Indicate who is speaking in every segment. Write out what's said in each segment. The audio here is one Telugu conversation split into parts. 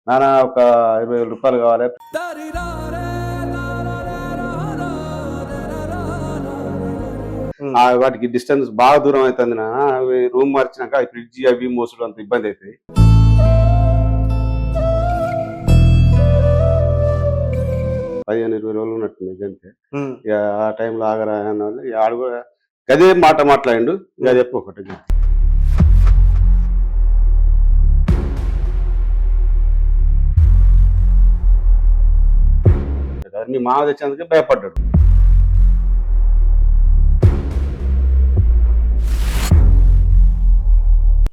Speaker 1: నాన్న ఒక 20,000 రూపాయలు కావాలి. వాటికి డిస్టెన్స్ బాగా దూరం అవుతుంది నాన్న, అవి రూమ్ మార్చినాక ఫ్రిడ్జ్ అవి మోసుడు అంత ఇబ్బంది అవుతుంది. 15-20 రోజులు ఉన్నట్టుంది అంతే. ఇక ఆ టైంలో ఆగరా అన్న వాళ్ళు ఆడు కూడా గదే మాట మాట్లాడిండు. ఇక చెప్పు ఒకటి మీ మామ తెచ్చేందుకే భయపడ్డాడు.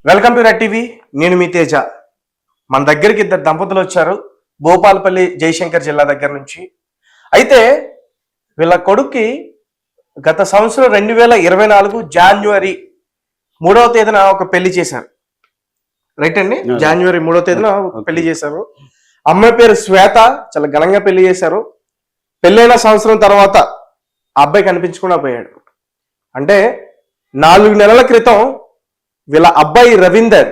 Speaker 2: Welcome to red TV. నేను మీ తేజ. మన దగ్గరికి ఇద్దరు దంపతులు వచ్చారు భూపాలపల్లి జయశంకర్ జిల్లా దగ్గర నుంచి. అయితే వీళ్ళ కొడుక్కి గత సంవత్సరం 2024 జనవరి 3వ తేదీన ఒక పెళ్లి చేశారు. రైట్ అండి, జనవరి 3వ తేదీన ఒక పెళ్లి చేశారు. అమ్మాయి పేరు శ్వేత. చాలా ఘనంగా పెళ్లి చేశారు. పెళ్ళైన సంవత్సరం తర్వాత ఆ అబ్బాయి కనిపించకుండా పోయాడు. అంటే 4 నెలల క్రితం వీళ్ళ అబ్బాయి రవీందర్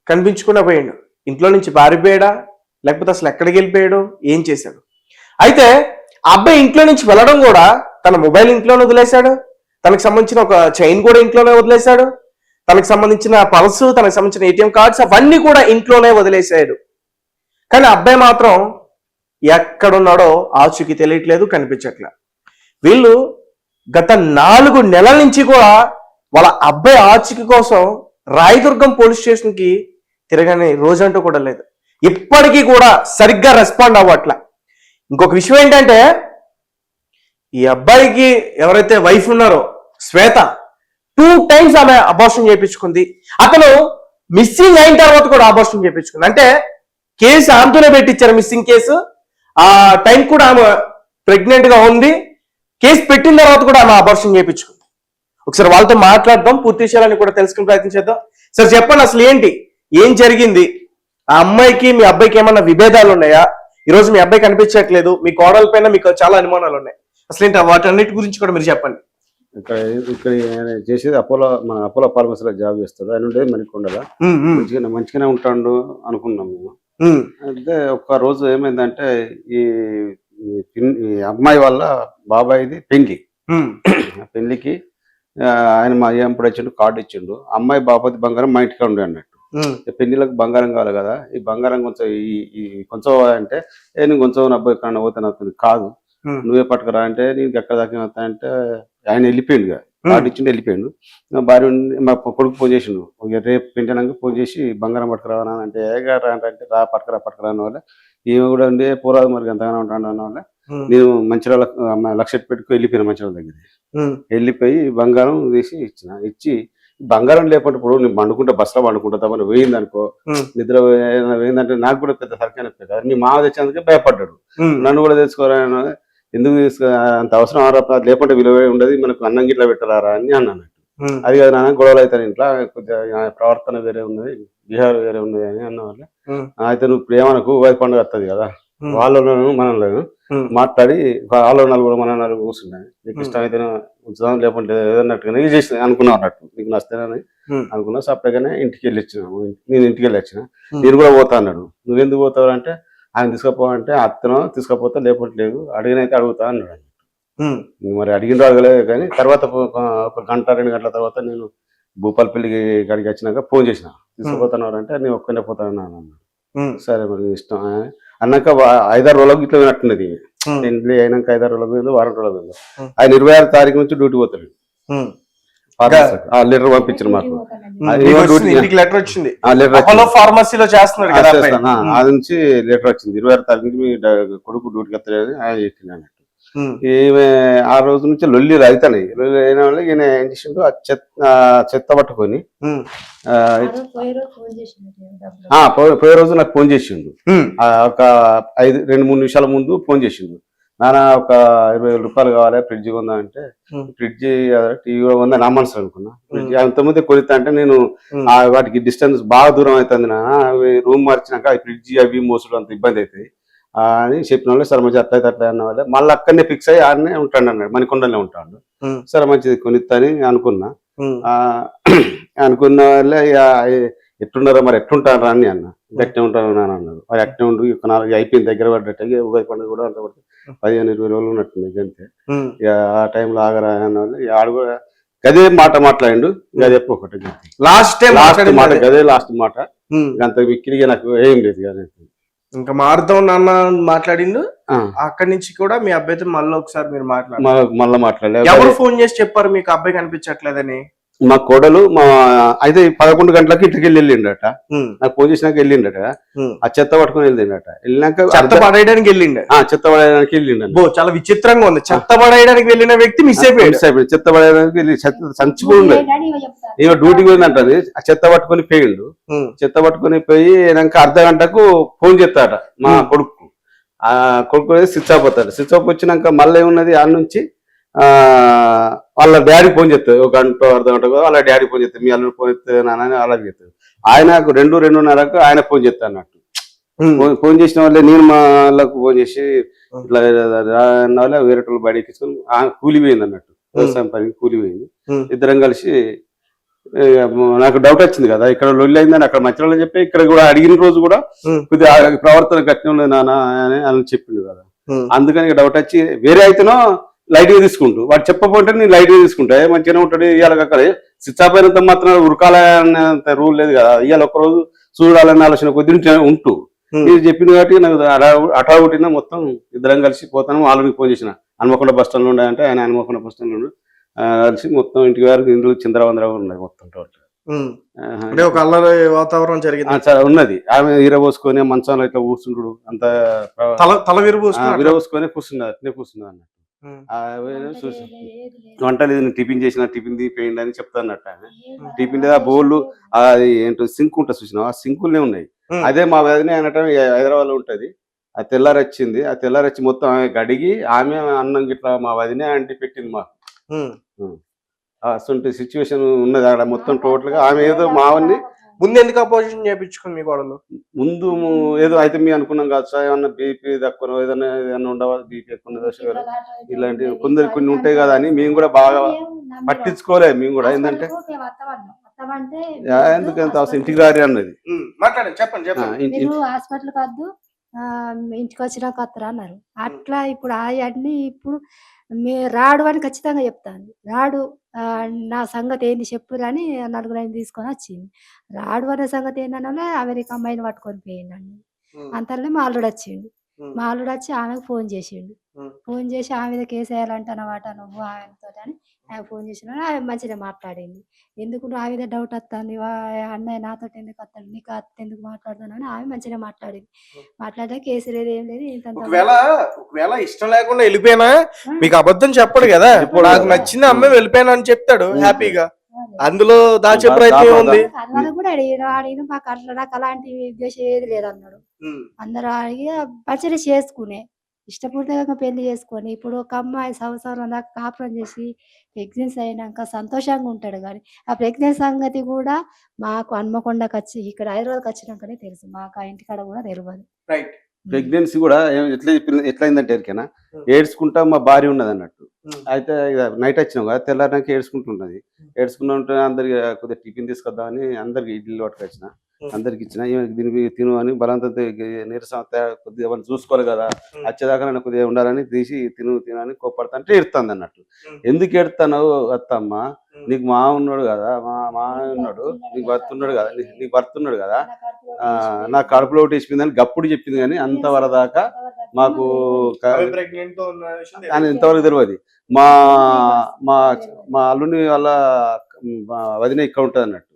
Speaker 2: కనిపించకుండా పోయాడు. ఇంట్లో నుంచి పారిపోయాడా లేకపోతే అసలు ఎక్కడికి వెళ్ళిపోయాడు, ఏం చేశాడు? అయితే ఆ అబ్బాయి ఇంట్లో నుంచి వెళ్ళడం కూడా తన మొబైల్ ఇంట్లోనే వదిలేశాడు, తనకు సంబంధించిన ఒక చైన్ కూడా ఇంట్లోనే వదిలేశాడు, తనకు సంబంధించిన పల్స్, తనకు సంబంధించిన ఏటీఎం కార్డ్స్ అవన్నీ కూడా ఇంట్లోనే వదిలేశాడు. కానీ అబ్బాయి మాత్రం ఎక్కడున్నాడో ఆచూకీ తెలియట్లేదు, కనిపించట్లేదు. వీళ్ళు గత 4 నెలల నుంచి కూడా వాళ్ళ అబ్బాయి ఆచూకీ కోసం రాయదుర్గం పోలీస్ స్టేషన్కి తిరగని రోజంటూ కూడా లేదు. ఇప్పటికీ కూడా సరిగ్గా రెస్పాండ్ అవ్వట్లే. ఇంకొక విషయం ఏంటంటే, ఈ అబ్బాయికి ఎవరైతే వైఫ్ ఉన్నారో శ్వేత 2 times ఆమె అబార్షన్ చేయించుకుంది. అతను మిస్సింగ్ అయిన తర్వాత కూడా అబార్షన్ చేయించుకుంది. అంటే కేసు ఆమెతోనే పెట్టించారు, మిస్సింగ్ కేసు. ఆ టైం కూడా ఆమె ప్రెగ్నెంట్ గా ఉంది. కేసు పెట్టిన తర్వాత కూడా ఆమె అబార్షన్ చేయించుకుంది. ఒకసారి వాళ్ళతో మాట్లాడదాం, పూర్తి విషయాలని కూడా తెలుసుకుని ప్రయత్నించేద్దాం. సార్ చెప్పండి, అసలు ఏంటి, ఏం జరిగింది? ఆ అమ్మాయికి మీ అబ్బాయికి ఏమన్నా విభేదాలు ఉన్నాయా? ఈరోజు మీ అబ్బాయి కనిపించట్లేదు, మీ కోడల పైన మీకు చాలా అనుమానాలు ఉన్నాయి. అసలు ఏంటి వాటన్నిటి గురించి కూడా మీరు చెప్పండి.
Speaker 1: ఇక్కడ చేసేది మన అపోలో ఫార్మసీలో జాబ్ చేస్తాడు. ఆయన ఉండేది మణికొండల. మంచిగానే ఉంటాడు అనుకున్నాం మేము. అయితే ఒక్క రోజు ఏమైందంటే, ఈ అమ్మాయి వాళ్ళ బాబాయిది పెళ్లికి ఆయన మా ఎప్పుడు వచ్చిండు, కార్డు ఇచ్చిండు. అమ్మాయి బాపతి బంగారం మా ఇంటికి ఉండే అన్నట్టు. పెళ్లిలకు బంగారం కావాలి కదా, ఈ బంగారం కొంచెం కొంచెం అంటే నేను కొంచెం అబ్బాయి ఎక్కడ పోతాను అవుతుంది. కాదు, నువ్వే పట్టుకురా అంటే నీకు ఎక్కడ దాకా అంటే ఆయన వెళ్ళిపోయిండు. కార్డు ఇచ్చిండు, వెళ్ళిపోయిండు. భార్య మా కొడుకు ఫోన్ చేసిండు, రేపు పెంచడానికి ఫోన్ చేసి బంగారం పట్టుకురావా అంటే అంటే రా పట్టుకురా అన్న వాళ్ళ ఈమె కూడా ఉండే పోరాదు మరి ఎంతగానో ఉంటాడు అన్న వాళ్ళ నేను మంచిర్యాల లక్ష పెట్టుకు వెళ్ళిపోయిన మంచిర్యాల దగ్గర. వెళ్ళిపోయి బంగారం తీసి ఇచ్చి బంగారం లేకపోతే ఇప్పుడు నేను పండుకుంటా, బస్సులో పండుకుంటా తప్పని వేయింది అనుకో, నిద్ర వేయిందంటే నాకు కూడా పెద్ద సరికైన కదా. మీ మామ తెచ్చేందుకే భయపడ్డాడు. నన్ను కూడా తెచ్చుకోరా, ఎందుకు అంత అవసరం లేకుంటే విలువ ఉండదు, మనకు అన్నం గిట్లా పెట్టరారా అని అన్నాను. అది కదా నాన్న, గొడవలు అవుతాను ఇంట్లో, కొద్దిగా ప్రవర్తన వేరే ఉన్నది, బిహార్ వేరే ఉన్నది అని అన్న వాళ్ళ. అయితే నువ్వు ఇప్పుడు ఏమనకు, ఉగాది పండుగ వస్తుంది కదా, వాళ్ళను మనలను మాట్లాడి వాళ్ళు 4 మన 4 కూర్చున్నాయి. నీకు ఇష్టమైతే ఉంచుదాం, లేకుంటే ఏదన్నట్టుగా నేను చేసిన అనుకున్నావు అన్నట్టు, నీకు నచ్చుతానని అనుకున్నా. సపరేట్గానే ఇంటికి వెళ్ళి వచ్చిన, నేను ఇంటికి వెళ్ళి వచ్చిన. నేను కూడా పోతా అన్నాడు. నువ్వెందుకు పోతావు అంటే, ఆయన తీసుకుపోవాలంటే అత్తనో తీసుకపోతే లేకపోతే లేదు, అడిగినైతే అడుగుతా అన్నాడు. మరి అడిగిన అడగలేదు. కానీ తర్వాత ఒక గంట 2 గంటల తర్వాత నేను భూపాలపల్లికి ఇక్కడికి వచ్చినాక ఫోన్ చేసిన, తీసుకుపోతున్నారు అంటే నేను ఒక్కనే పోతాను అన్నాడు. సరే మరి ఇష్టం అన్నాక 5-6 రోజులకు ఇట్లా వినట్టున్నది. పెళ్లి అయినాక 5-6 రోజులకు పోయింది, వారం రోజులకు పోయింది. ఆయన 26 తారీఖు నుంచి డ్యూటీ పోతాడు. లెటర్ పంపించారు మాకు,
Speaker 2: లెటర్ వచ్చింది.
Speaker 1: అది నుంచి లెటర్ వచ్చింది, 26 తారీఖు నుంచి మీ కొడుకు డ్యూటీకి వస్తలేదు ఆయన చెప్పింది అన్నట్టు. ఈమె ఆ రోజు నుంచి లొల్లి రైతాయి. లొల్లి అయిన వాళ్ళు ఈయన ఏం చేసిండు, చెత్త పట్టుకొని పోయే రోజు నాకు ఫోన్ చేసిండు. ఒక 2-3 నిమిషాల ముందు ఫోన్ చేసిండు. నాన్న ఒక 20,000 రూపాయలు కావాలి, ఫ్రిడ్జ్ కొందా అంటే, ఫ్రిడ్జ్ టీవీ కూడా కొందా నా మనసు అనుకున్నా. ఫ్రిడ్జ్ అంతమంది కొనిస్తా అంటే నేను వాటికి డిస్టెన్స్ బాగా దూరం అవుతుంది నాన్న, అవి రూమ్ మార్చినాక ఫ్రిడ్జ్ అవి మోసుడు అంత ఇబ్బంది అవుతాయి అని చెప్పిన వాళ్ళు. సరే మంచి అట్లా అన్న వాళ్ళే మళ్ళీ అక్కడనే ఫిక్స్ అయ్యి ఆడనే ఉంటాడు అన్నాడు, మణికొండలనే ఉంటాడు. సరే మంచిది కొనిస్తా అని అనుకున్నా. అనుకున్న వాళ్ళే ఎట్లున్నారో మరి ఎట్లుంటారా అని అన్న. గట్టే ఉంటారు అని అన్నారు. మరి అట్టే ఉండు ఇక 4 అయిపోయింది దగ్గర పడ్డట్టు ఉగాది పండుగ కూడా అంత 15-20 రోజులు ఉన్నట్టుంది అంతే. ఇక ఆ టైంలో ఆగరా అన్న వాళ్ళు ఆడు కూడా గదే మాట మాట్లాడిండు. గదే ఒకటి
Speaker 2: లాస్ట్
Speaker 1: మాట గదే లాస్ట్ మాట. అంత విక్కిరిగా నాకు ఏం లేదు కానీ
Speaker 2: ఇంకా మారుతాం నాన్న మాట్లాడిండు. అక్కడి నుంచి కూడా మీ అబ్బాయితో మళ్ళీ ఒకసారి మీరు
Speaker 1: మళ్ళీ మాట్లాడలేదు.
Speaker 2: ఎవరు ఫోన్ చేసి చెప్పారు మీకు అబ్బాయి కనిపించట్లేదని?
Speaker 1: మా కోడలు అయితే 11 గంటలకి ఇంటికి వెళ్ళిండట. నాకు ఫోన్ చేసినాక వెళ్ళిండట. ఆ చెత్త పట్టుకుని వెళ్ళిండట. వెళ్ళినాక
Speaker 2: చెత్త పడేయడానికి వెళ్ళిండ.
Speaker 1: చెత్త పడేయడానికి వెళ్ళిండ.
Speaker 2: చాలా విచిత్రంగా ఉంది. చెత్త పడేయడానికి వెళ్ళిన వ్యక్తి మిస్ అయిపోయాడు.
Speaker 1: చెత్త పడేయడానికి వెళ్ళి సంచి కూడా ఉండదు. నేను డ్యూటీకి పోయిందంటది. ఆ చెత్త పట్టుకొని పోయిండు. చెత్త పట్టుకొని పోయినాక అర్ధ గంటకు ఫోన్ చేస్తాడట మా కొడుకు. ఆ కొడుకు స్విచ్ ఆఫ్ అవుతాడు. స్విచ్ ఆఫ్ వచ్చినాక మళ్ళీ ఏమున్నది ఆ నుంచి వాళ్ళ డాడీ ఫోన్ చేస్తారు. 1 గంట అర్ధ గంట వాళ్ళ డాడీ ఫోన్ చేస్తారు. మీ అల్లుడు ఫోన్ చేస్తే నాన్న అలాగే చేస్తారు. ఆయనకు 2-2:30కు ఆయన ఫోన్ చేస్తారు అన్నట్టు. ఫోన్ చేసిన వాళ్ళే నేను మా వాళ్ళకు ఫోన్ చేసి ఇట్లా వాళ్ళ వేరే వాళ్ళు బయట ఎక్కించుకొని కూలిపోయింది అన్నట్టు. వ్యవసాయం పనికి కూలిపోయింది. ఇద్దరం కలిసి నాకు డౌట్ వచ్చింది కదా ఇక్కడ లొల్లి అయిందని అక్కడ మంచిగా చెప్పి ఇక్కడ కూడా అడిగిన రోజు కూడా కొద్దిగా ప్రవర్తన కఠినం లేదు నాన్న అని చెప్పిండు కదా. అందుకని డౌట్ వచ్చి వేరే అయితేనో లైట్ గా తీసుకుంటూ వాడు చెప్పకపోతే నేను లైట్ గా తీసుకుంటా మంచిగానే ఉంటాడు. ఇవాళ అక్కడ స్విచ్ ఆఫ్ అయినంత మాత్రం ఉరకాలన్న రూల్ లేదు కదా. ఇవాళ ఒక్కరోజు చూడాలన్న ఆలోచన కొద్ది ఉంటూ మీరు చెప్పింది కాబట్టి నాకు అటాగుట్టిన మొత్తం ఇద్దరం కలిసి పోతాను. వాళ్ళకి ఫోన్ చేసిన హనుమకొండ బస్ స్టాండ్ లో ఉండాలంటే ఆయన హనుమకొండ బస్ స్టాండ్ లో కలిసి మొత్తం ఇంటికి వారికి ఇంట్లో చిందరవందరగా ఉన్నాయి మొత్తం టోటల్.
Speaker 2: ఒక అల్లరి వాతావరణం జరిగింది
Speaker 1: ఉన్నది. ఆమె ఈరబోసుకొని మంచంలో ఇట్లా కూర్చుంటాడు. అంత
Speaker 2: తల
Speaker 1: విరబోసుకొని కూర్చున్నది అట్నే కూర్చున్నది అన్నట్టు. వంటలు టిఫిన్ చేసిన టిఫిన్ తీపోయింది అని చెప్తానట్టు. టిఫిన్ ఆ బోళ్ళు అది ఏంటో సింక్ ఉంటుంది చూసినా ఆ సింకులనే ఉన్నాయి. అదే మా వదిన అనటం హైదరాబాద్ లో ఉంటది. ఆ తెల్లారి వచ్చింది. ఆ తెల్లారి వచ్చి మొత్తం ఆమె గడిగి ఆమె అన్నం గిట్లా మా వదినే అంటి పెట్టింది మాకు. అసలు సిచ్యువేషన్ ఉన్నది అక్కడ మొత్తం టోటల్ గా. ఆమె ఏదో మావన్ని
Speaker 2: ముందు ఎందుకు అపోజిషన్ చేయించుకుని మీ గొడవలు
Speaker 1: ముందు ఏదో అయితే మీ అనుకున్నాం కాదు. ఏమన్నా బీపీ తక్కువ ఏదైనా ఉండవా బీపీ ఎక్కువ షుగర్ ఇలాంటివి కొన్ని ఉంటాయి కదా అని మేము కూడా బాగా పట్టించుకోలేదు. మేము కూడా ఏంటంటే ఎందుకంత అవసరం ఇంటికి రారి అన్నది.
Speaker 3: చెప్పండి హాస్పిటల్ కాదు ఇంటికి వచ్చినాక వస్తారా అన్నారు. అట్లా ఇప్పుడు అవన్నీ ఇప్పుడు రాడు అని ఖచ్చితంగా చెప్తాను. రాడు నా సంగతి ఏంది చెప్పురు అని 4 ఆయన తీసుకొని వచ్చింది. రాడు అనే సంగతి ఏందన్నా అమెరికా అమ్మాయిని పట్టుకొని పోయిందండి. అంతలోనే మా అల్లుడు వచ్చిండు. మా అల్లుడు వచ్చి ఆమెకు ఫోన్ చేసిండు. ఫోన్ చేసి ఆమె మీద కేసు వేయాలంటున్నావాట నువ్వు ఆయనతో అని ఆమె ఫోన్ చేసిన ఆమె మంచిగా మాట్లాడింది. ఎందుకు నా మీద డౌట్ వస్తుంది అన్నయ్య నాతో ఎందుకు వస్తాడు నీకు అత్త ఎందుకు మాట్లాడుతాను అని ఆమె మంచిగా మాట్లాడింది. మాట్లాడితే కేసు లేదు ఏం లేదు.
Speaker 2: ఒకవేళ ఇష్టం లేకుండా వెళ్ళిపోయినా మీకు అబద్ధం చెప్పడు కదా. ఇప్పుడు నాకు నచ్చింది అమ్మాయి వెళ్ళిపోయాను అని చెప్తాడు హ్యాపీగా. అందులో దాచే ప్రయత్నం ఉంది.
Speaker 3: అది కూడా అడిగిన మాకు అట్లా నాకు అలాంటి ఉద్దేశం ఏది లేదన్నాడు. అందరూ అడిగి మంచిగా చేసుకునే ఇష్టపూర్తిగా పెళ్లి చేసుకొని ఇప్పుడు ఒక అమ్మాయి సంవత్సరం దాకా కాపురం చేసి ప్రెగ్నెన్సీ అయినాక సంతోషంగా ఉంటాడు. కానీ ఆ ప్రెగ్నెన్సీ సంగతి కూడా మాకు హన్మకొండకు వచ్చి ఇక్కడ హైదరాబాద్కి వచ్చినాకనే తెలుసు. మాకు ఆ ఇంటికాడ కూడా తెలియదు.
Speaker 1: ప్రెగ్నెన్సీ కూడా ఎట్లయిందంటే ఎరికేనా ఏడ్చుకుంటా మా భార్య ఉన్నది అన్నట్టు. అయితే నైట్ వచ్చినాం కదా తెల్లారినాక ఏడ్చుకుంటున్నది. ఏడ్చుకుంటూ ఉంటే అందరికి కొద్దిగా టిఫిన్ తీసుకొద్దామని అందరికి ఇడ్లీలు పట్టుకొచ్చిన అందరికి ఇచ్చిన. దీనికి తిను అని బలంతో నీరసం కొద్దిగా వాళ్ళు చూసుకోవాలి కదా వచ్చేదాకా నన్ను కొద్దిగా ఉండాలని తీసి తిను అని కోప్పడతా అంటే ఏడుతుంది అన్నట్టు. ఎందుకు ఏడుతాను అత్తమ్మ నీకు మా ఉన్నాడు కదా మా ఉన్నాడు నీకు భర్త ఉన్నాడు కదా నీకు భర్త ఉన్నాడు కదా నాకు కడుపులో ఒకటి వేసిపోయిందని గప్పుడు చెప్పింది. కానీ అంతవరదాకా మాకు ఇంతవరకు తెలియదు. మా మా మా అల్లుని వాళ్ళ వదిన ఇక్కడ ఉంటుంది అన్నట్టు.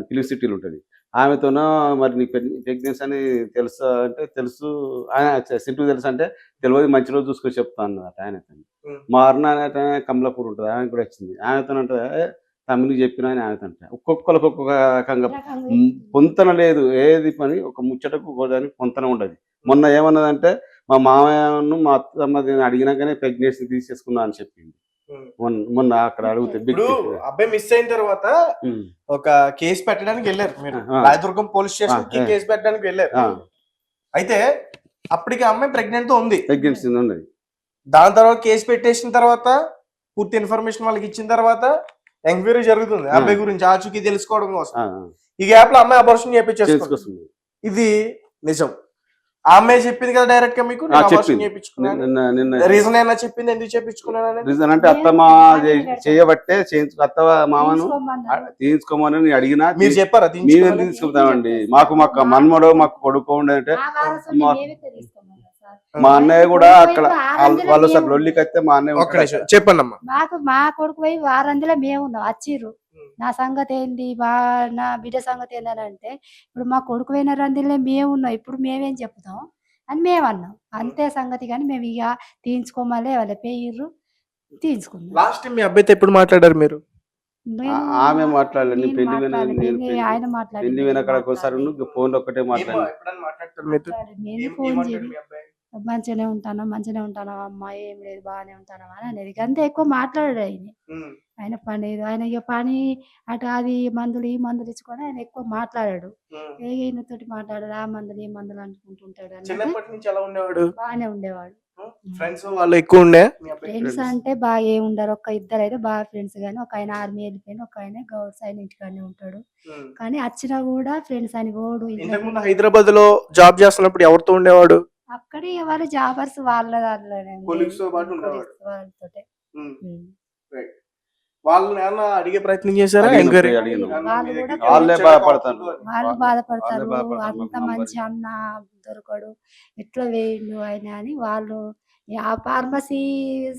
Speaker 1: ఫిలిం సిటీలో ఉంటుంది. ఆమెతోనో మరి నీకు ప్రెగ్నెన్సీ అని తెలుసా అంటే తెలుసు. ఆయన సింటూ తెలుసు అంటే తెలియదు మంచి రోజు చూసుకొని చెప్తా అన్నమాట. ఆయనతో మా అరుణ అనే కమలాపూర్ ఉంటుంది. ఆమె కూడా వచ్చింది. ఆమెతో అంటే తమ్మునికి చెప్పిన అని ఆమెతో అంటే ఒక్కొక్కరికి ఒక్కొక్క రకంగా పొంతన లేదు. ఏది పని ఒక ముచ్చటకు దానికి పొంతన ఉండదు. మొన్న ఏమన్నదంటే మా మామయ్యను మా అత్తమ్మ అడిగినాకనే ప్రెగ్నెన్సీ తీసేసుకున్నా అని చెప్పింది. మొన్న అక్కడ అడిగితే
Speaker 2: అబ్బాయి మిస్ అయిన తర్వాత ఒక కేసు పెట్టడానికి వెళ్ళారు మీరు రాయదుర్గం పోలీస్ స్టేషన్ కి కేసు పెట్టడానికి వెళ్ళారు. అయితే అప్పటికి అమ్మాయి ప్రెగ్నెంట్ ఉంది.
Speaker 1: ప్రెగ్నెన్సీ ఉన్నది.
Speaker 2: దాని తర్వాత కేసు పెట్టేసిన తర్వాత పూర్తి ఇన్ఫర్మేషన్ వాళ్ళకి ఇచ్చిన తర్వాత ఎంక్వైరీ జరుగుతుంది అబ్బాయి గురించి ఆచూకీ తెలుసుకోవడం కోసం. ఈ గ్యాప్ లో అమ్మాయి అబార్షన్ చేయించేసుకుంది.
Speaker 1: చేసుకొస్తుంది.
Speaker 2: ఇది నిజం. ఆ అమ్మాయి చెప్పింది కదా డైరెక్ట్ గా మీకు,
Speaker 1: నిన్న
Speaker 2: రీజన్ అయినా చెప్పింది ఎందుకు చేయించుకున్నాను
Speaker 1: రీజన్ అంటే అత్తమ్మ చేయబట్టే అత్త మామను తీసుకోమని నేను అడిగినా
Speaker 2: మీరు చెప్పారా?
Speaker 1: మేమేం తీసుకుంటామండి, మాకు మన్మడో మాకు కొడుకు ఉండే మా అన్నయ్య కూడా అక్కడ వాళ్ళు సార్ లొల్లికి అయితే మా అన్నయ్య
Speaker 2: చెప్పండి అమ్మా.
Speaker 3: మా కొడుకు పోయి వారందిలో మేము ఉన్నాం వచ్చిర్రు. నా సంగతి ఏంది, నా బిడ్డ సంగతి ఏందని అంటే ఇప్పుడు మా కొడుకు పోయిన రందిలో మేము ఉన్నాం, ఇప్పుడు మేమేం చెప్తాం అని మేము అన్నాం. అంతే సంగతి. కానీ మేము ఇక తీయించుకోమలే వాళ్ళ పేర్రు తీయించుకున్నాం.
Speaker 2: లాస్ట్ టైం మీ అబ్బాయితో ఎప్పుడు మాట్లాడారు మీరు?
Speaker 1: ఆమె మాట్లాడలేదు.
Speaker 3: ఆయన మాట్లాడి
Speaker 1: పెళ్లి వెనకడికి ఒకసారి ఫోన్ ఒక్కటే మాట్లాడారు.
Speaker 3: మంచిగానే ఉంటాను అమ్మా, ఏం లేదు బాగానే ఉంటాను అని అనేది. అంతే ఎక్కువ మాట్లాడాడు ఆయన పని ఆయన ఇక పని అటు అది మందులు ఈ మందులు ఇచ్చుకొని ఆయన ఎక్కువ మాట్లాడాడు. ఈయనతోటి మాట్లాడాడు, ఆ మందులు ఈ మందులు అనుకుంటుంటాడు. బాగానే ఉండేవాడు.
Speaker 2: ఫ్రెండ్స్ వాళ్ళు ఎక్కువ ఉండే?
Speaker 3: ఫ్రెండ్స్ అంటే బాగా ఏమి ఉండరు, ఒక ఇద్దరు అయితే బాగా ఫ్రెండ్స్. కానీ ఒక ఆయన ఆర్మీ వెళ్ళిపోయిన, ఒక ఆయన గౌడ్స్ ఆయన ఇంటికాడనే ఉంటాడు. కానీ వచ్చినా కూడా ఫ్రెండ్స్ అని పోడు.
Speaker 2: ఇంతకుముందు హైదరాబాద్ లో జాబ్ చేస్తున్నప్పుడు ఎవరితో ఉండేవాడు?
Speaker 3: అక్కడ ఎవరు జాబర్స్ వాళ్ళ దాంట్లోనే
Speaker 2: వాళ్ళని ఏమన్నా అడిగే ప్రయత్నం చేశారా?
Speaker 1: వాళ్ళే బాధపడతారు.
Speaker 3: వాళ్ళు బాధపడతారు. అంత మంచి అన్న దొరకడు, ఎట్లా వేయండు ఆయన అని వాళ్ళు. ఆ ఫార్మసీ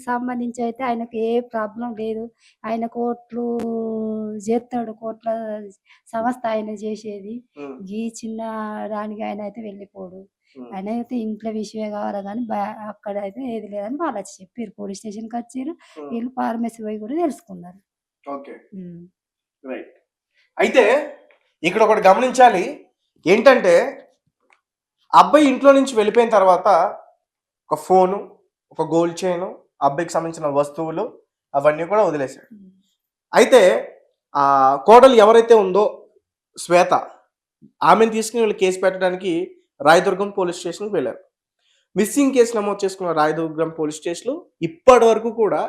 Speaker 3: సంబంధించి అయితే ఆయనకు ఏ ప్రాబ్లం లేదు. ఆయన కోట్లు చేస్తాడు, కోట్ల సంస్థ ఆయన చేసేది. ఈ చిన్న దానికి ఆయన అయితే వెళ్ళిపోడు. ఆయన అయితే ఇంట్లో విషయమే కావాలి కానీ అక్కడ అయితే ఏది లేదని వాళ్ళు వచ్చి చెప్పారు. పోలీస్ స్టేషన్కి వచ్చారు, వీళ్ళు ఫార్మసీ పోయి కూడా తెలుసుకున్నారు.
Speaker 2: అయితే ఇక్కడ ఒకటి గమనించాలి ఏంటంటే, అబ్బాయి ఇంట్లో నుంచి వెళ్ళిపోయిన తర్వాత ఒక ఫోను, ఒక గోల్డ్ చైన్, అబ్బాయికి సంబంధించిన వస్తువులు అవన్నీ కూడా వదిలేశాడు. అయితే ఆ కోడలు ఎవరైతే ఉందో శ్వేత, ఆమెను తీసుకుని వీళ్ళు కేసు పెట్టడానికి రాయదుర్గం పోలీస్ స్టేషన్కి వెళ్ళారు. మిస్సింగ్ కేసు నమోదు చేసుకున్న రాయదుర్గం పోలీస్ స్టేషన్లో ఇప్పటి వరకు కూడా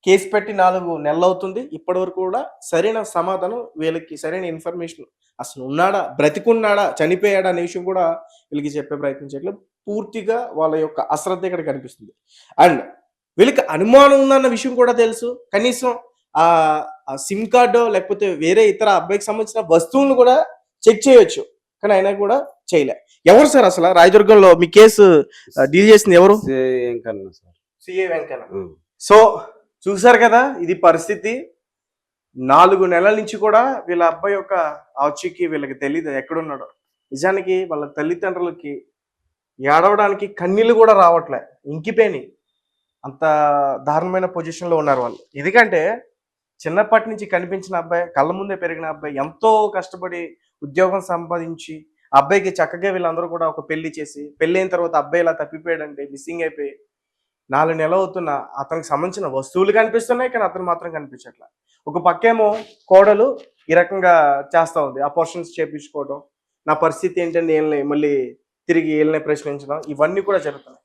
Speaker 2: కేసు పెట్టి 4 నెలలు అవుతుంది. ఇప్పటి వరకు కూడా సరైన సమాధానం, వీళ్ళకి సరైన ఇన్ఫర్మేషన్, అసలు ఉన్నాడా, బ్రతికున్నాడా, చనిపోయాడా అనే విషయం కూడా వీళ్ళకి చెప్పే ప్రయత్నం చేయట్లేదు. పూర్తిగా వాళ్ళ యొక్క అశ్రద్ధ ఇక్కడ కనిపిస్తుంది. అండ్ వీళ్ళకి అనుమానం ఉందన్న విషయం కూడా తెలుసు. కనీసం ఆ సిమ్ కార్డు లేకపోతే వేరే ఇతర అబ్బాయికి సంబంధించిన వస్తువులను కూడా చెక్ చేయొచ్చు, కానీ అయినా కూడా చేయలే. ఎవరు సార్ అసలు రాయదుర్గంలో మీ కేసు డీల్ చేసింది ఎవరు? సిఏ వెంకన్న. సో చూసారు కదా, ఇది పరిస్థితి. 4 నెలల నుంచి కూడా వీళ్ళ అబ్బాయి యొక్క ఆచూకీ వీళ్ళకి తెలియదు ఎక్కడున్నాడో. నిజానికి వాళ్ళ తల్లిదండ్రులకి ఏడవడానికి కన్నీళ్ళు కూడా రావట్లే, ఇంకిపోయినాయి. అంత దారుణమైన పొజిషన్లో ఉన్నారు వాళ్ళు. ఎందుకంటే చిన్నప్పటి నుంచి కనిపించిన అబ్బాయి, కళ్ళ ముందే పెరిగిన అబ్బాయి, ఎంతో కష్టపడి ఉద్యోగం సంపాదించి అబ్బాయికి చక్కగా వీళ్ళందరూ కూడా ఒక పెళ్లి చేసి, పెళ్ళైన తర్వాత అబ్బాయి ఇలా తప్పిపోయాడంటే, మిస్సింగ్ అయిపోయి 4 నెలలు అవుతున్న అతనికి సంబంధించిన వస్తువులు కనిపిస్తున్నాయి, కానీ అతను మాత్రం కనిపించట్లా. ఒక పక్కేమో కోడలు ఈ రకంగా చేస్తా ఉంది, అపోర్షన్స్ చేపించుకోవడం, నా పరిస్థితి ఏంటంటే వీళ్ళని మళ్ళీ తిరిగి వీళ్ళని ప్రశ్నించడం, ఇవన్నీ కూడా జరుగుతున్నాయి.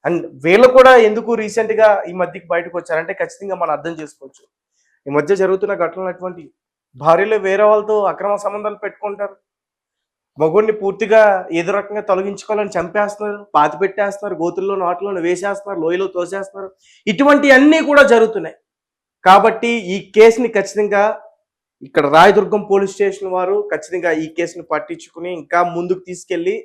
Speaker 2: అండ్ వీళ్ళు కూడా ఎందుకు రీసెంట్ గా ఈ మధ్యకి బయటకు వచ్చారంటే ఖచ్చితంగా మనం అర్థం చేసుకోవచ్చు. ఈ మధ్య జరుగుతున్న ఘటనలు అటువంటి. భార్యలు వేరే వాళ్ళతో అక్రమ సంబంధాలు పెట్టుకుంటారు, మగుడిని పూర్తిగా ఏదో రకంగా తొలగించుకోవాలని చంపేస్తున్నారు, పాతి పెట్టేస్తున్నారు, గోతుల్లో నాటులో వేసేస్తున్నారు, లోయలో తోసేస్తున్నారు. ఇటువంటి అన్నీ కూడా జరుగుతున్నాయి. కాబట్టి ఈ కేసుని ఖచ్చితంగా ఇక్కడ రాయదుర్గం పోలీస్ స్టేషన్ వారు ఖచ్చితంగా ఈ కేసుని పట్టించుకుని ఇంకా ముందుకు తీసుకెళ్లి,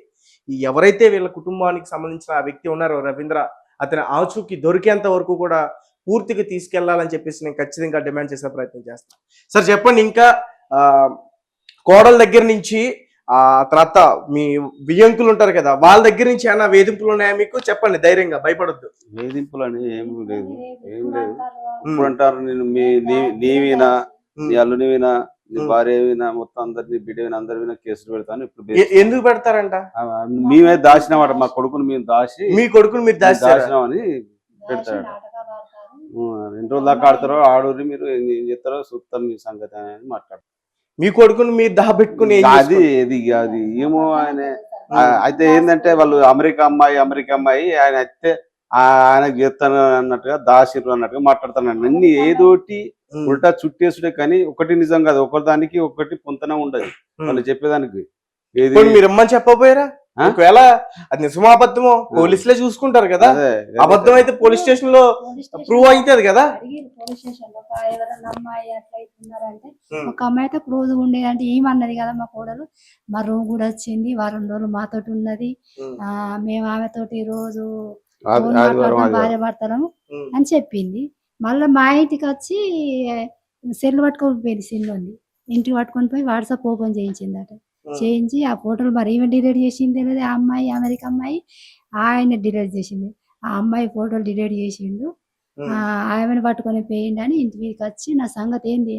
Speaker 2: ఎవరైతే వీళ్ళ కుటుంబానికి సంబంధించిన ఆ వ్యక్తి ఉన్నారో రవీంద్ర, అతని ఆచూకీ దొరికేంత వరకు కూడా పూర్తిగా తీసుకెళ్లాలని చెప్పేసి నేను ఖచ్చితంగా డిమాండ్ చేసే ప్రయత్నం చేస్తాను. సార్ చెప్పండి, ఇంకా కోడల దగ్గర నుంచి తర్వాత మీ వియ్యంకులు ఉంటారు కదా, వాళ్ళ దగ్గర నుంచి ఏమైనా వేధింపులు ఉన్నాయా మీకు? చెప్పండి ధైర్యంగా, భయపడొద్దు.
Speaker 1: వేధింపులు అని ఏమి లేదు, ఏం లేదు. ఇప్పుడు అంటారు నేను నీవినా, నీ అల్లునివినా, నీ భార్య వినా, మొత్తం అందరినీ బిడ్డ అందరి వినా కేసులు పెడతాను. ఇప్పుడు
Speaker 2: ఎందుకు పెడతారంట?
Speaker 1: మేమే దాచినామాట, మా కొడుకుని మేము దాచి,
Speaker 2: మీ కొడుకుని మీరు
Speaker 1: దాచినామని పెడతాడు. 2 రోజుల దాకా ఆడతారో ఆడూరి, మీరు ఏం చేస్తారో చూస్తాం మీ సంగతి అని మాట్లాడతారు.
Speaker 2: మీ కొడుకుని మీరు దాబెట్టుకుని
Speaker 1: అది ఏమో ఆయన. అయితే ఏంటంటే వాళ్ళు అమెరికా అమ్మాయి ఆయన అయితే ఆయనకు చేస్తాను అన్నట్టుగా దాసిరు అన్నట్టుగా మాట్లాడతాను. అన్ని ఏదోటి ఉల్టా చుట్టేసుడే కానీ ఒకటి నిజం కాదు. ఒకదానికి ఒకటి పొంతనే ఉండదు వాళ్ళు చెప్పేదానికి. ఏది
Speaker 2: మీరు ఇమ్మని చెప్పబోయారా? ఒకవేళ అది నిజమో అబద్ధమో పోలీసులే చూసుకుంటారు కదా. అబద్ధం అయితే పోలీస్ స్టేషన్ లో ప్రూవ్ అవుతుంది కదా.
Speaker 3: పోలీస్ స్టేషన్ లో ఎవరైనా అమ్మాయి అట్లా ఇస్తున్నారంటే ఒక అమ్మాయి అయితే క్లోజ్ ఉండేదంటే ఏమన్నది కదా మా కోడలు, మా రూమ్ కూడా వచ్చింది, వారం రోజులు మాతోటి ఉన్నది, మేము ఆమెతోటి రోజు భార్య భర్తలము అని చెప్పింది. మళ్ళీ మా ఇంటికి వచ్చి సెల్ పట్టుకొని పోయింది. సెల్ ఉంది ఇంటికి పట్టుకొని పోయి వాట్సాప్ ఓపెన్ చేయించిందట. చేయించి ఆ ఫోటోలు మరి ఏమి డిలీట్ చేసింది తెలియదు. ఆ అమ్మాయి అమెరికా అమ్మాయి ఆయన డిలీట్ చేసింది. ఆ అమ్మాయి ఫోటోలు డిలీట్ చేసిండు. ఆమెను పట్టుకొని పోయిండు అని ఇంటి మీదకి వచ్చి నా సంగతి ఏంది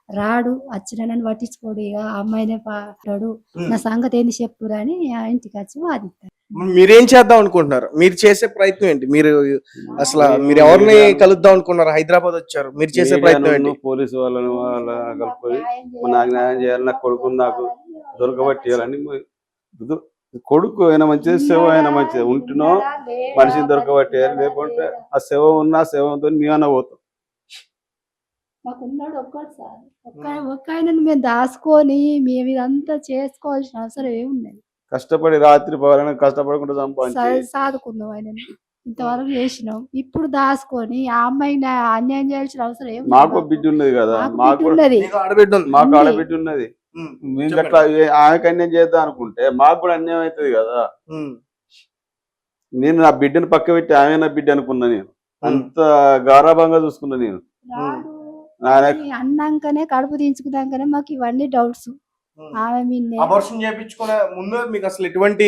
Speaker 3: రాడు వచ్చినని పట్టించుకోడు, ఇక అమ్మాయినే పాడు, నా సంగతి ఏంది చెప్పురా అని ఆ ఇంటికి వచ్చి వాదిస్తారు.
Speaker 2: మీరేం చేద్దాం అనుకుంటున్నారు? మీరు చేసే ప్రయత్నం ఏంటి? మీరు అసలు మీరు ఎవరిని కలుద్దాం అనుకున్నారు? హైదరాబాద్ వచ్చారు, మీరు చేసే ప్రయత్నం ఏంటి?
Speaker 1: పోలీసు వాళ్ళని వాళ్ళ కలిపి నాకు న్యాయం చేయాలి, నాకు కొడుకుని నాకు దొరకబట్టేయాలని. కొడుకు అయినా మంచిది, సేవ అయినా మంచిది. ఉంటునో మనిషిని దొరకబట్టేయాలి, లేకుంటే ఆ సేవ ఉన్న సేవతో మేమన్నా పోతాం.
Speaker 3: మాకున్నాడు ఒక్కడు సార్, ఒక్క ఆయనను మేము దాచుకొని మేము ఇదంతా చేసుకోవాల్సిన అవసరం ఏమున్నది?
Speaker 1: కష్టపడి రాత్రి పగలని కష్టపడకుండా సంపాదించి
Speaker 3: సాదుకున్నాం ఆయనని, ఇంతవరకు చేసినాం. ఇప్పుడు దాచుకొని ఆ అమ్మాయిని అన్యాయం చేయాల్సిన అవసరం ఏముంది?
Speaker 1: మాకు బిడ్డ ఉన్నది కదా, మాకు ఆడబిడ్డ ఉన్నది. మీకు అట్లా ఆమెకు అన్యాయం చేద్దాం అనుకుంటే మాకు కూడా అన్యాయం అవుతుంది కదా. నేను నా బిడ్డను పక్క పెట్టి ఆమె నా బిడ్డ అనుకున్నా. నేను అంత గారాభంగా చూసుకున్నా. నేను
Speaker 3: అన్నాకనే కడుపు దించుకున్నాకనే మాకు ఇవన్నీ డౌట్స్.
Speaker 2: అబార్షన్ చేయించుకునే ముందు మీకు అసలు ఎటువంటి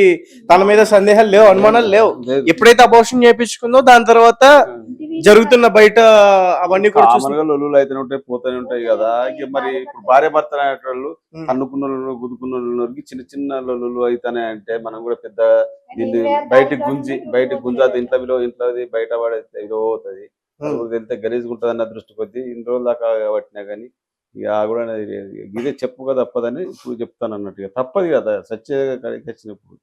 Speaker 2: తన మీద సందేహాలు లేవు, అనుమానాలు లేవు. ఎప్పుడైతే అబార్షన్ చేయించుకుందో దాని తర్వాత జరుగుతున్న బయట అవన్నీ కూడా
Speaker 1: లొల్లులు అయితే ఉంటాయి, పోతూనే ఉంటాయి కదా. ఇక మరి ఇప్పుడు భార్య భర్త అనేటోళ్ళు కన్నుకున్న వాళ్ళు గుద్దుకున్న వాళ్ళకి చిన్న చిన్న లొల్లులు అయితేనే అంటే మనం కూడా పెద్ద దీన్ని బయటకు గుంజాది. ఇంట్లో విలువ ఇంట్లోది బయట పడేస్తే విలువ అవుతుంది, వెళ్తే గలీజ్గా ఉంటుంది అన్న దృష్టి కొద్ది ఇన్ని రోజులు దాకా పట్టినా కానీ ఇక కూడా ఇదే చెప్పుగా తప్పదని ఇప్పుడు చెప్తాను అన్నట్టుగా. తప్పదు కదా సత్య వచ్చినప్పుడు.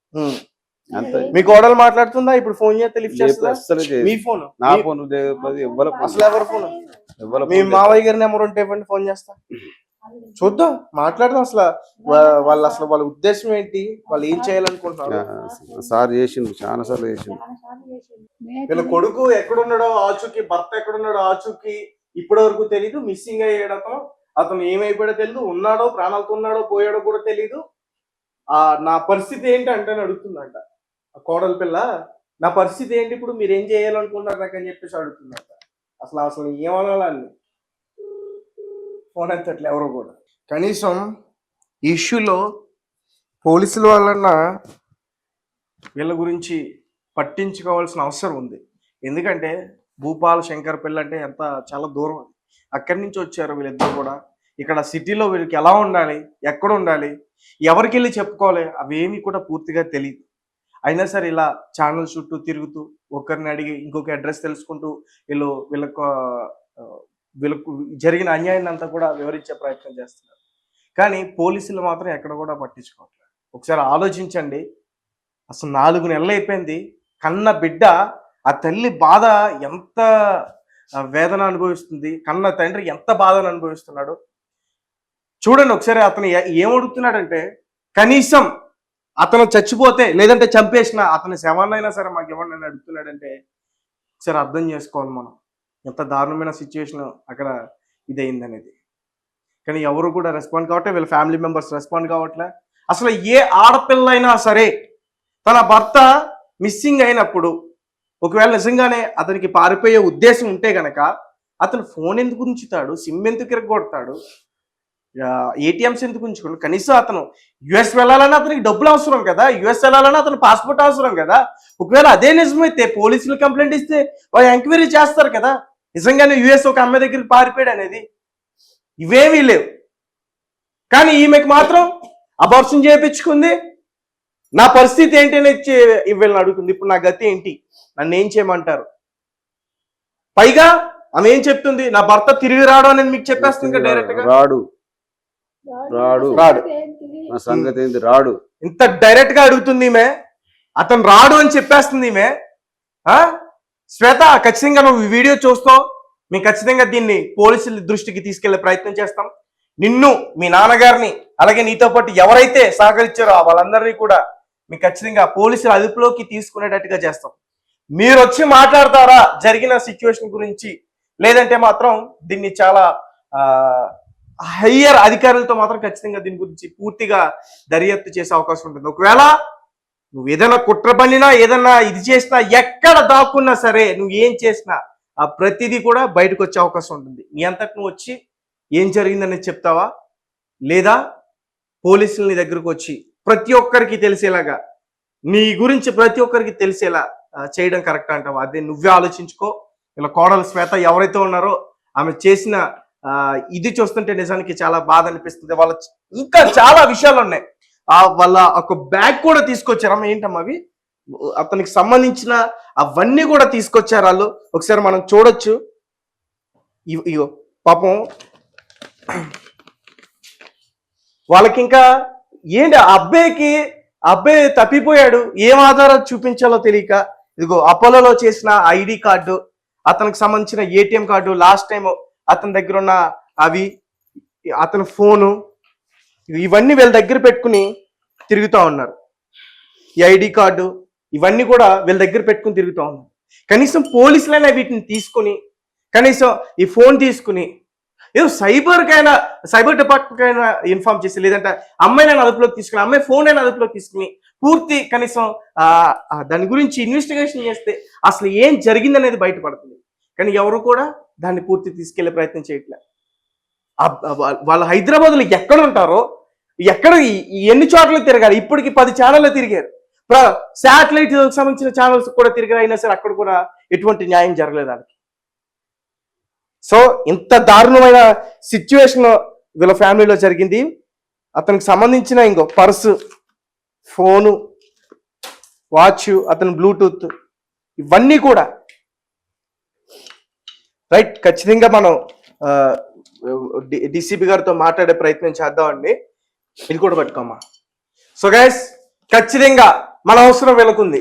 Speaker 1: అంతే.
Speaker 2: మీ కోడలు మాట్లాడుతుందా ఇప్పుడు? ఫోన్ చేస్తే లిఫ్ట్ చేస్తుందా?
Speaker 1: అసలు
Speaker 2: మీ ఫోన్?
Speaker 1: నా ఫోన్
Speaker 2: అసలు ఎవరి ఫోన్? మీ మావయ్య గారి నెంబర్ ఉంటే ఇవ్వండి, ఫోన్ చేస్తా, చూద్దాం, మాట్లాడదాం. అసలు వాళ్ళ ఉద్దేశం ఏంటి, వాళ్ళు ఏం చేయాలనుకుంటున్నారు?
Speaker 1: సార్ చేసిండు, చాలా సార్లు చేసిండు.
Speaker 2: వీళ్ళ కొడుకు ఎక్కడున్నాడో ఆచూకీ, భర్త ఎక్కడున్నాడో ఆచూకీ ఇప్పటి వరకు తెలీదు. మిస్సింగ్ అయ్యాడు అతను ఏమైపోయాడో తెలియదు, ఉన్నాడో ప్రాణాలతో ఉన్నాడో పోయాడో కూడా తెలీదు. నా పరిస్థితి ఏంటి అంటే అడుగుతుందంట కోడల పిల్ల. నా పరిస్థితి ఏంటి ఇప్పుడు, మీరు ఏం చేయాలనుకుంటున్నారు నాకు అని చెప్పేసి అడుగుతుందంట. అసలు ఏమనాలని ఫోన్ ఎత్తట్లే ఎవరో కూడా. కనీసం ఈ ఇష్యూలో పోలీసుల వలన వీళ్ళ గురించి పట్టించుకోవాల్సిన అవసరం ఉంది. ఎందుకంటే భూపాల్ శంకర్ పిల్ల అంటే చాలా దూరం. అక్కడి నుంచి వచ్చారు వీళ్ళిద్దరు కూడా. ఇక్కడ సిటీలో వీళ్ళకి ఎలా ఉండాలి, ఎక్కడ ఉండాలి, ఎవరికి వెళ్ళి చెప్పుకోవాలి, అవేమీ కూడా పూర్తిగా తెలియదు. అయినా సరే ఇలా ఛానల్ చుట్టూ తిరుగుతూ ఒకరిని అడిగి ఇంకొక అడ్రస్ తెలుసుకుంటూ వీళ్ళకు జరిగిన అన్యాయాన్ని అంతా కూడా వివరించే ప్రయత్నం చేస్తున్నారు. కానీ పోలీసులు మాత్రం ఎక్కడ కూడా పట్టించుకోవట్లేదు. ఒకసారి ఆలోచించండి. అసలు 4 నెలలు అయిపోయింది. కన్న బిడ్డ, ఆ తల్లి బాధ ఎంత వేదన అనుభవిస్తుంది, కన్న తండ్రి ఎంత బాధను అనుభవిస్తున్నాడు చూడండి ఒకసారి. అతను ఏమడుగుతున్నాడంటే, కనీసం అతను చచ్చిపోతే లేదంటే చంపేసిన అతని శవాన్నైనా సరే మాకు ఇవ్వండి అడుగుతున్నాడంటే ఒకసారి అర్థం చేసుకోవాలి మనం ఎంత దారుణమైన సిచ్యువేషన్ అక్కడ ఇదైందనేది. కానీ ఎవరు కూడా రెస్పాండ్ కావట్లే, వీళ్ళ ఫ్యామిలీ మెంబర్స్ రెస్పాండ్ కావట్లే. అసలు ఏ ఆడపిల్లైనా సరే తన భర్త మిస్సింగ్ అయినప్పుడు ఒకవేళ నిజంగానే అతనికి పారిపోయే ఉద్దేశం ఉంటే గనక అతను ఫోన్ ఎందుకు ఉంచుతాడు, సిమ్ ఎందుకు ఇరగొడతాడు, ఏటీఎంస్ ఎందుకు ఉంచుకోండి? కనీసం అతను యుఎస్ వెళ్ళాలని అతనికి డబ్బులు అవసరం కదా, యుఎస్ వెళ్ళాలని అతను పాస్పోర్ట్ అవసరం కదా. ఒకవేళ అదే నిజమైతే పోలీసులు కంప్లైంట్ ఇస్తే వాళ్ళు ఎంక్వైరీ చేస్తారు కదా, నిజంగానే యుఎస్ ఒక అమ్మాయి దగ్గరికి పారిపోయాడు అనేది. ఇవేమీ లేవు. కానీ ఈమెకు మాత్రం అబార్షన్ చేయించుకుంది. నా పరిస్థితి ఏంటి అని వీళ్ళని అడుగుతుంది. ఇప్పుడు నా గతి ఏంటి, నన్ను ఏం చేయమంటారు? పైగా ఆమె ఏం చెప్తుంది, నా భర్త తిరిగి రాడు అనేది మీకు చెప్పేస్తుంది డైరెక్ట్ గా.
Speaker 1: రాడు నా సంగతి ఏంటి, రాడు.
Speaker 2: ఇంత డైరెక్ట్ గా అడుగుతుంది ఈమె. అతను రాడు అని చెప్పేస్తుంది ఈమె. శ్వేత, ఖచ్చితంగా నువ్వు ఈ వీడియో చూస్తావు. మేము ఖచ్చితంగా దీన్ని పోలీసుల దృష్టికి తీసుకెళ్లే ప్రయత్నం చేస్తాం. నిన్ను, మీ నాన్నగారిని, అలాగే నీతో పాటు ఎవరైతే సహకరించారో వాళ్ళందరినీ కూడా మీకు ఖచ్చితంగా పోలీసుల అదుపులోకి తీసుకునేటట్టుగా చేస్తాం. మీరు వచ్చి మాట్లాడతారా జరిగిన సిచ్యువేషన్ గురించి, లేదంటే మాత్రం దీన్ని చాలా హయ్యర్ అధికారులతో మాత్రం ఖచ్చితంగా దీని గురించి పూర్తిగా దర్యాప్తు చేసే అవకాశం ఉంటుంది. ఒకవేళ నువ్వు ఏదైనా కుట్ర పన్నినా, ఏదన్నా ఇది చేసినా, ఎక్కడ దాక్కున్నా సరే, నువ్వు ఏం చేసినా ఆ ప్రతిదీ కూడా బయటకు వచ్చే అవకాశం ఉంటుంది. నీ అంతకు నువ్వు వచ్చి ఏం జరిగిందని చెప్తావా, లేదా పోలీసులు నీ దగ్గరకు వచ్చి ప్రతి ఒక్కరికి తెలిసేలాగా, నీ గురించి ప్రతి ఒక్కరికి తెలిసేలా చేయడం కరెక్ట్ అంటావా? అదే నువ్వే ఆలోచించుకో. ఇలా కోడలు శ్వేత ఎవరైతే ఉన్నారో ఆమె చేసిన ఇది చూస్తుంటే నిజానికి చాలా బాధ అనిపిస్తుంది. వాళ్ళ ఇంకా చాలా విషయాలు ఉన్నాయి. వాళ్ళ ఒక బ్యాగ్ కూడా తీసుకొచ్చారమ్మా. ఏంటమ్మా అవి? అతనికి సంబంధించిన అవన్నీ కూడా తీసుకొచ్చారు వాళ్ళు. ఒకసారి మనం చూడొచ్చు. ఇగో పాపం వాళ్ళకి ఇంకా ఏంటి, అబ్బాయి తప్పిపోయాడు. ఏం ఆధారాలు చూపించాలో తెలియక ఇదిగో అపోలోలో చేసిన ఐడి కార్డు, అతనికి సంబంధించిన ఏటీఎం కార్డు, లాస్ట్ టైం అతని దగ్గర ఉన్న అవి, అతని ఫోను, ఇవన్నీ వీళ్ళ దగ్గర పెట్టుకుని తిరుగుతూ ఉన్నారు. ఈ ఐడి కార్డు ఇవన్నీ కూడా వీళ్ళ దగ్గర పెట్టుకుని తిరుగుతూ ఉన్నారు. కనీసం పోలీసులైనా వీటిని తీసుకుని, కనీసం ఈ ఫోన్ తీసుకుని ఏదో సైబర్ డిపార్ట్మెంట్ అయినా ఇన్ఫార్మ్ చేసి, లేదంటే అమ్మాయిని అదుపులోకి తీసుకుని, అమ్మాయి ఫోన్ అయినా అదుపులోకి తీసుకుని పూర్తి కనీసం దాని గురించి ఇన్వెస్టిగేషన్ చేస్తే అసలు ఏం జరిగిందనేది బయటపడుతుంది. కానీ ఎవరు కూడా దాన్ని పూర్తి తీసుకెళ్లే ప్రయత్నం చేయట్లేదు. వాళ్ళు హైదరాబాద్లో ఎక్కడ ఉంటారో, ఎక్కడ ఎన్ని చోట్ల తిరగాలి, ఇప్పటికి 10 ఛానళ్ళు తిరిగారు. శాటిలైట్ సంబంధించిన ఛానల్స్ కూడా తిరిగారు. అయినా సరే అక్కడ కూడా ఎటువంటి న్యాయం జరగలేదు దానికి. సో ఇంత దారుణమైన సిచ్యువేషన్ వీళ్ళ ఫ్యామిలీలో జరిగింది. అతనికి సంబంధించిన ఇంకో పర్సు, ఫోను, వాచ్, అతని బ్లూటూత్, ఇవన్నీ కూడా రైట్. ఖచ్చితంగా మనం డిసిపి గారితో మాట్లాడే ప్రయత్నం చేద్దామండి. ఇది కూడా పట్టుకోమ్మా. సో గైస్, ఖచ్చితంగా మన అవసరం వీళ్ళకుంది.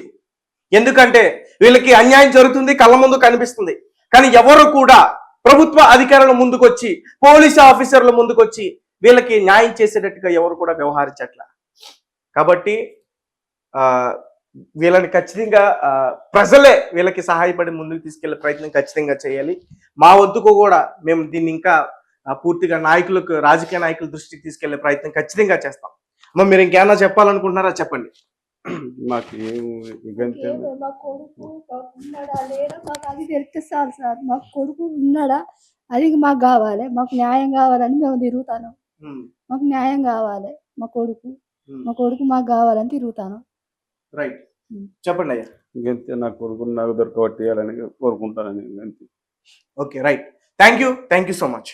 Speaker 2: ఎందుకంటే వీళ్ళకి అన్యాయం జరుగుతుంది, కళ్ళ ముందు కనిపిస్తుంది. కానీ ఎవరు కూడా ప్రభుత్వ అధికారుల ముందుకొచ్చి, పోలీసు ఆఫీసర్ల ముందుకొచ్చి వీళ్ళకి న్యాయం చేసేటట్టుగా ఎవరు కూడా వ్యవహరించట్ల. కాబట్టి వీళ్ళని ఖచ్చితంగా ప్రజలే వీళ్ళకి సహాయపడి ముందుకు తీసుకెళ్లే ప్రయత్నం ఖచ్చితంగా చేయాలి. మా వద్దకు కూడా మేము దీన్ని ఇంకా పూర్తిగా రాజకీయ నాయకుల దృష్టికి తీసుకెళ్లే ప్రయత్నం ఖచ్చితంగా చేస్తాం. మీరు ఇంకేమన్నా చెప్పాలనుకుంటున్నారా? చెప్పండి.
Speaker 1: మాకు
Speaker 3: మా కొడుకు ఉన్నాడా లేడా మాకు అది తెలిస్తే చాలు సార్. మా కొడుకు ఉన్నాడా అది మాకు కావాలి. మాకు న్యాయం కావాలని మేము తిరుగుతాను. మాకు న్యాయం కావాలి. మా కొడుకు మాకు కావాలని తిరుగుతాను.
Speaker 2: రైట్, చెప్పండి అయ్యా.
Speaker 1: ఇంకంతే, నా కొడుకుని నాకు దొరకబట్టేయాలని కోరుకుంటానని.
Speaker 2: Okay, right. Thank you so much.